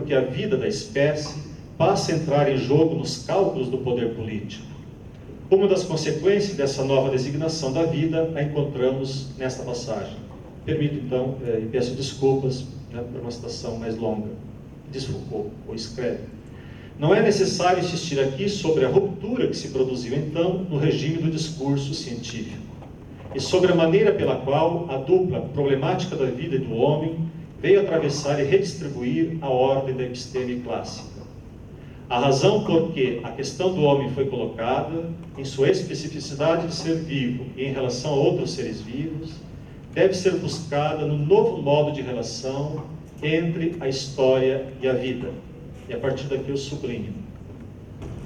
porque a vida da espécie passa a entrar em jogo nos cálculos do poder político. Uma das consequências dessa nova designação da vida a encontramos nesta passagem. Permito então, e peço desculpas, né, por uma citação mais longa, diz Foucault, ou escreve. Não é necessário insistir aqui sobre a ruptura que se produziu então no regime do discurso científico e sobre a maneira pela qual a dupla problemática da vida e do homem veio atravessar e redistribuir a ordem da episteme clássica. A razão por que a questão do homem foi colocada, em sua especificidade de ser vivo e em relação a outros seres vivos, deve ser buscada no novo modo de relação entre a história e a vida. E a partir daqui eu sublinho.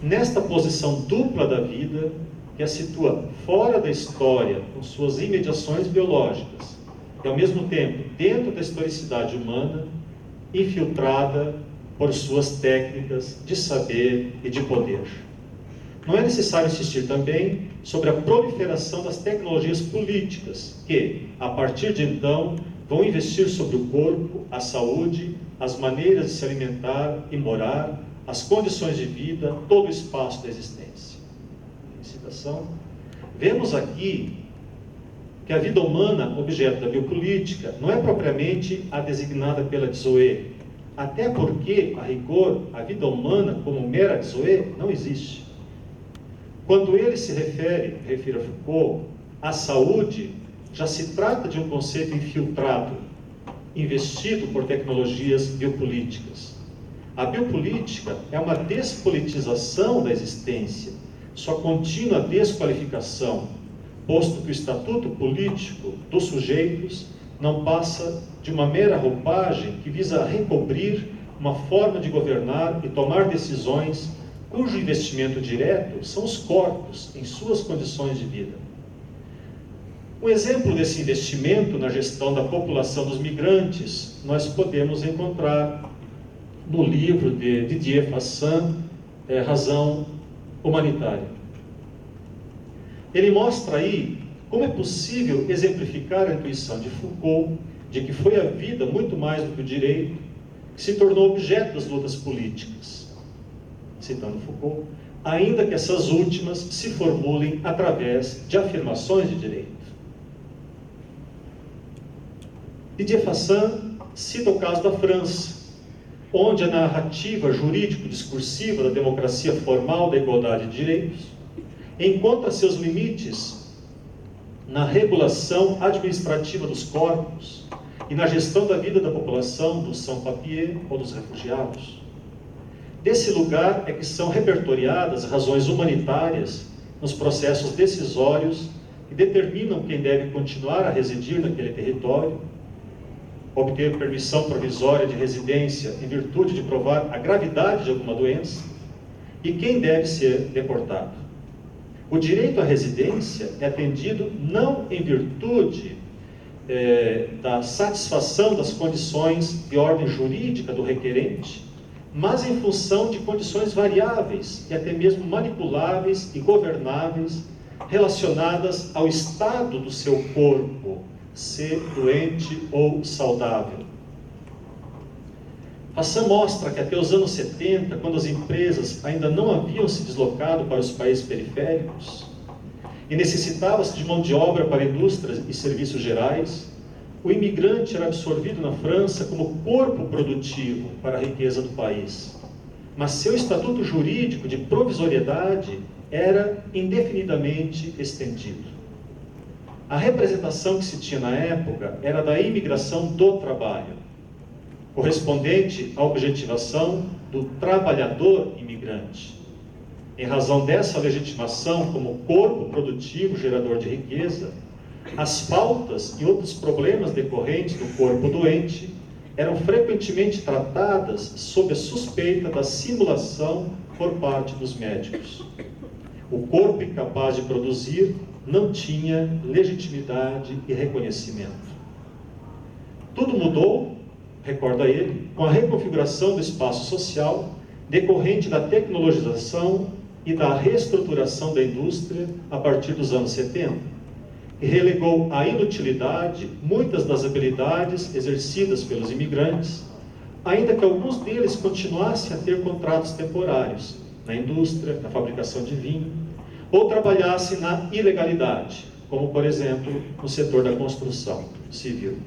Nesta posição dupla da vida, que a situa fora da história, com suas imediações biológicas, e ao mesmo tempo dentro da historicidade humana, infiltrada por suas técnicas de saber e de poder. Não é necessário insistir também sobre a proliferação das tecnologias políticas que, a partir de então, vão investir sobre o corpo, a saúde, as maneiras de se alimentar e morar, as condições de vida, todo o espaço da existência. Citação. Vemos aqui que a vida humana, objeto da biopolítica, não é propriamente a designada pela Zoe, até porque, a rigor, a vida humana como mera Zoe não existe. Quando ele se refere a Foucault, a saúde já se trata de um conceito infiltrado, investido por tecnologias biopolíticas. A biopolítica é uma despolitização da existência, sua contínua desqualificação, posto que o estatuto político dos sujeitos não passa de uma mera roupagem que visa recobrir uma forma de governar e tomar decisões cujo investimento direto são os corpos em suas condições de vida. Um exemplo desse investimento na gestão da população dos migrantes nós podemos encontrar no livro de Didier Fassin, Razão Humanitária. Ele mostra aí como é possível exemplificar a intuição de Foucault de que foi a vida, muito mais do que o direito, que se tornou objeto das lutas políticas. Citando Foucault, ainda que essas últimas se formulem através de afirmações de direito. Didier Fassin cita o caso da França, onde a narrativa jurídico-discursiva da democracia formal da igualdade de direitos encontra seus limites na regulação administrativa dos corpos e na gestão da vida da população dos sans-papiers ou dos refugiados. Desse lugar é que são repertoriadas razões humanitárias nos processos decisórios que determinam quem deve continuar a residir naquele território, obter permissão provisória de residência em virtude de provar a gravidade de alguma doença e quem deve ser deportado. O direito à residência é atendido não em virtude da satisfação das condições de ordem jurídica do requerente, mas em função de condições variáveis e até mesmo manipuláveis e governáveis relacionadas ao estado do seu corpo, ser doente ou saudável. Fassin mostra que até os anos 70, quando as empresas ainda não haviam se deslocado para os países periféricos e necessitava-se de mão de obra para indústrias e serviços gerais, o imigrante era absorvido na França como corpo produtivo para a riqueza do país. Mas seu estatuto jurídico de provisoriedade era indefinidamente estendido. A representação que se tinha na época era da imigração do trabalho, correspondente à objetivação do trabalhador imigrante. Em razão dessa legitimação como corpo produtivo gerador de riqueza, as faltas e outros problemas decorrentes do corpo doente eram frequentemente tratadas sob a suspeita da simulação por parte dos médicos. O corpo incapaz de produzir não tinha legitimidade e reconhecimento. Tudo mudou, recorda ele, com a reconfiguração do espaço social decorrente da tecnologização e da reestruturação da indústria a partir dos anos 70, e relegou à inutilidade muitas das habilidades exercidas pelos imigrantes ainda que alguns deles continuassem a ter contratos temporários na indústria, na fabricação de vinho, ou trabalhassem na ilegalidade, como, por exemplo, no setor da construção civil.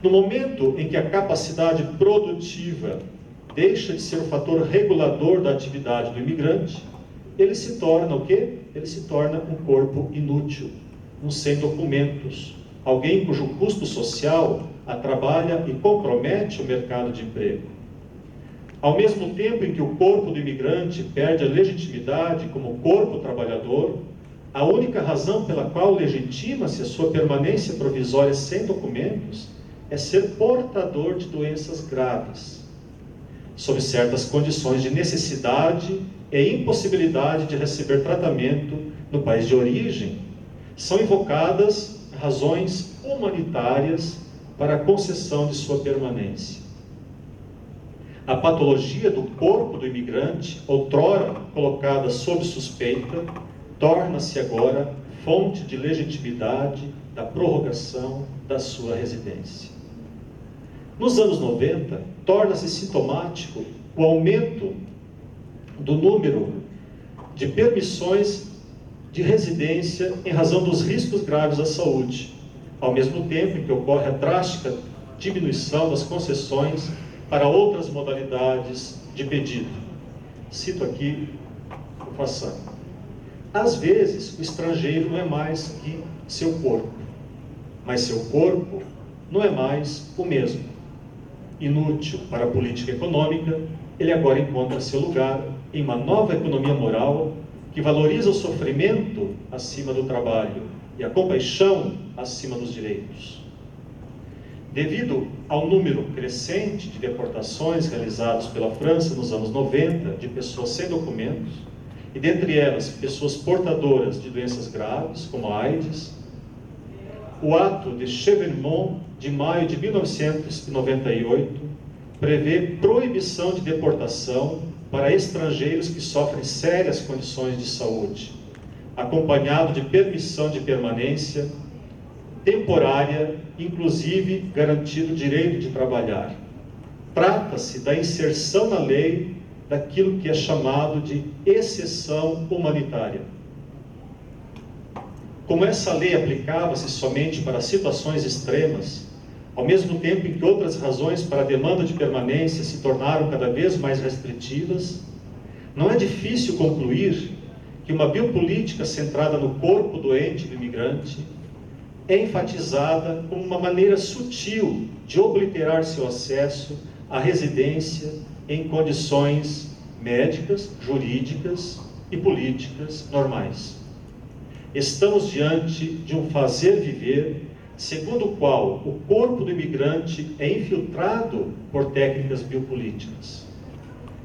No momento em que a capacidade produtiva deixa de ser o fator regulador da atividade do imigrante, ele se torna o quê? Ele se torna um corpo inútil, um sem documentos, alguém cujo custo social atrapalha e compromete o mercado de emprego. Ao mesmo tempo em que o corpo do imigrante perde a legitimidade como corpo trabalhador, a única razão pela qual legitima-se a sua permanência provisória sem documentos é ser portador de doenças graves, sob certas condições de necessidade e impossibilidade de receber tratamento no país de origem. São invocadas razões humanitárias para a concessão de sua permanência. A patologia do corpo do imigrante, outrora colocada sob suspeita, torna-se agora fonte de legitimidade da prorrogação da sua residência. Nos anos 90, torna-se sintomático o aumento do número de permissões de residência em razão dos riscos graves à saúde, ao mesmo tempo em que ocorre a drástica diminuição das concessões para outras modalidades de pedido. Cito aqui o Fassan. Às vezes, o estrangeiro não é mais que seu corpo, mas seu corpo não é mais o mesmo. Inútil para a política econômica, ele agora encontra seu lugar em uma nova economia moral que valoriza o sofrimento acima do trabalho e a compaixão acima dos direitos. Devido ao número crescente de deportações realizadas pela França nos anos 90 de pessoas sem documentos, e dentre elas pessoas portadoras de doenças graves, como a AIDS, o ato de Chevènement de maio de 1998 prevê proibição de deportação para estrangeiros que sofrem sérias condições de saúde, acompanhado de permissão de permanência temporária, inclusive garantido o direito de trabalhar. Trata-se da inserção na lei daquilo que é chamado de exceção humanitária. Como essa lei aplicava-se somente para situações extremas, ao mesmo tempo em que outras razões para a demanda de permanência se tornaram cada vez mais restritivas, não é difícil concluir que uma biopolítica centrada no corpo doente do imigrante é enfatizada como uma maneira sutil de obliterar seu acesso à residência em condições médicas, jurídicas e políticas normais. Estamos diante de um fazer viver segundo o qual o corpo do imigrante é infiltrado por técnicas biopolíticas.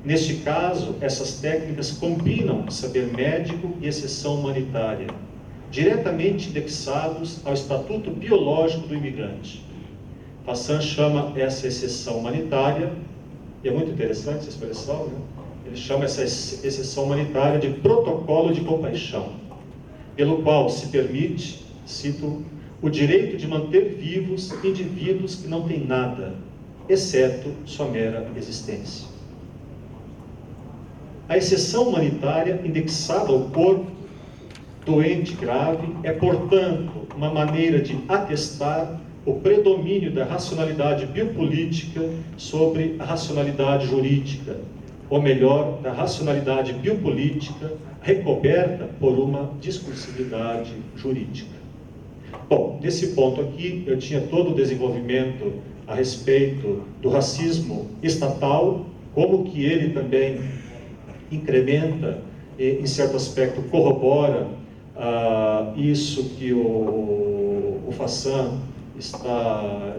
Neste caso, essas técnicas combinam saber médico e exceção humanitária, diretamente indexados ao estatuto biológico do imigrante. Fassan chama essa exceção humanitária, e é muito interessante essa expressão, né? Ele chama essa exceção humanitária de protocolo de compaixão, pelo qual se permite, cito, o direito de manter vivos indivíduos que não têm nada, exceto sua mera existência. A exceção humanitária indexada ao corpo doente grave é, portanto, uma maneira de atestar o predomínio da racionalidade biopolítica sobre a racionalidade jurídica, ou melhor, da racionalidade biopolítica recoberta por uma discursividade jurídica. Bom, nesse ponto aqui, eu tinha todo o desenvolvimento a respeito do racismo estatal, como que ele também incrementa e, em certo aspecto, corrobora isso que o Fassan está